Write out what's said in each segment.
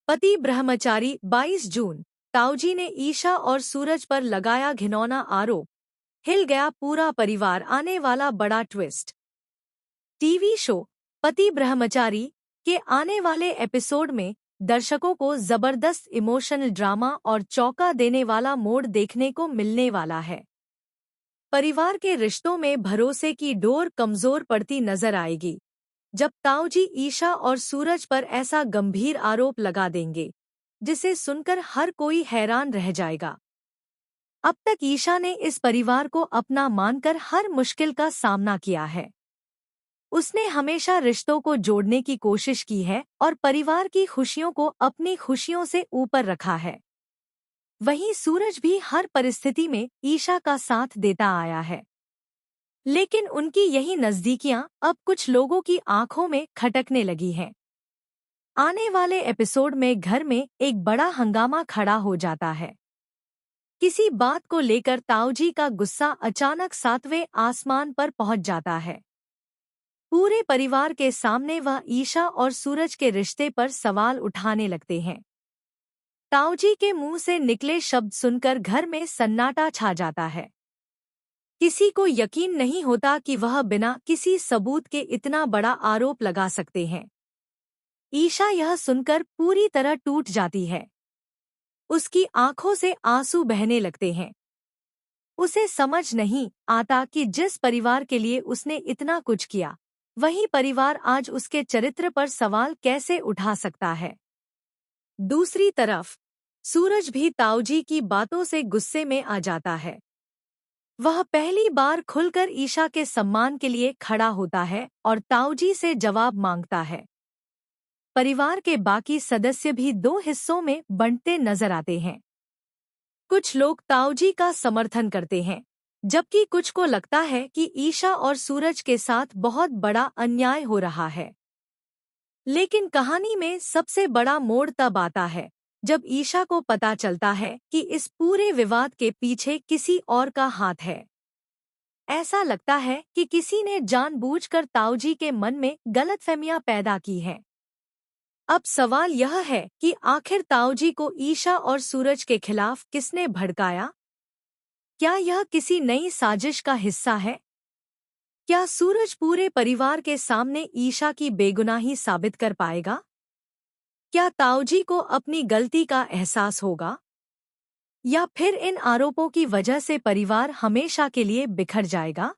पति ब्रह्मचारी 22 जून। ताऊजी ने ईशा और सूरज पर लगाया घिनौना आरोप। हिल गया पूरा परिवार, आने वाला बड़ा ट्विस्ट। टीवी शो पति ब्रह्मचारी के आने वाले एपिसोड में दर्शकों को जबरदस्त इमोशनल ड्रामा और चौंका देने वाला मोड़ देखने को मिलने वाला है। परिवार के रिश्तों में भरोसे की डोर कमजोर पड़ती नजर आएगी जब ताऊजी ईशा और सूरज पर ऐसा गंभीर आरोप लगा देंगे, जिसे सुनकर हर कोई हैरान रह जाएगा। अब तक ईशा ने इस परिवार को अपना मानकर हर मुश्किल का सामना किया है। उसने हमेशा रिश्तों को जोड़ने की कोशिश की है और परिवार की खुशियों को अपनी खुशियों से ऊपर रखा है। वहीं सूरज भी हर परिस्थिति में ईशा का साथ देता आया है। लेकिन उनकी यही नजदीकियां अब कुछ लोगों की आंखों में खटकने लगी हैं। आने वाले एपिसोड में घर में एक बड़ा हंगामा खड़ा हो जाता है। किसी बात को लेकर ताऊजी का गुस्सा अचानक 7वें आसमान पर पहुंच जाता है। पूरे परिवार के सामने वह ईशा और सूरज के रिश्ते पर सवाल उठाने लगते हैं। ताऊजी के मुंह से निकले शब्द सुनकर घर में सन्नाटा छा जाता है। किसी को यकीन नहीं होता कि वह बिना किसी सबूत के इतना बड़ा आरोप लगा सकते हैं। ईशा यह सुनकर पूरी तरह टूट जाती है। उसकी आंखों से आंसू बहने लगते हैं। उसे समझ नहीं आता कि जिस परिवार के लिए उसने इतना कुछ किया, वही परिवार आज उसके चरित्र पर सवाल कैसे उठा सकता है। दूसरी तरफ सूरज भी ताऊजी की बातों से गुस्से में आ जाता है। वह पहली बार खुलकर ईशा के सम्मान के लिए खड़ा होता है और ताऊजी से जवाब मांगता है। परिवार के बाकी सदस्य भी दो हिस्सों में बंटते नजर आते हैं। कुछ लोग ताऊजी का समर्थन करते हैं, जबकि कुछ को लगता है कि ईशा और सूरज के साथ बहुत बड़ा अन्याय हो रहा है। लेकिन कहानी में सबसे बड़ा मोड़ तब आता है जब ईशा को पता चलता है कि इस पूरे विवाद के पीछे किसी और का हाथ है। ऐसा लगता है कि किसी ने जानबूझकर ताऊजी के मन में गलतफहमियां पैदा की हैं। अब सवाल यह है कि आखिर ताऊजी को ईशा और सूरज के खिलाफ किसने भड़काया? क्या यह किसी नई साजिश का हिस्सा है? क्या सूरज पूरे परिवार के सामने ईशा की बेगुनाही साबित कर पाएगा? क्या ताऊजी को अपनी गलती का एहसास होगा? या फिर इन आरोपों की वजह से परिवार हमेशा के लिए बिखर जाएगा?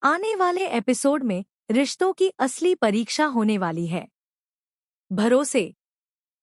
आने वाले एपिसोड में रिश्तों की असली परीक्षा होने वाली है। भरोसे,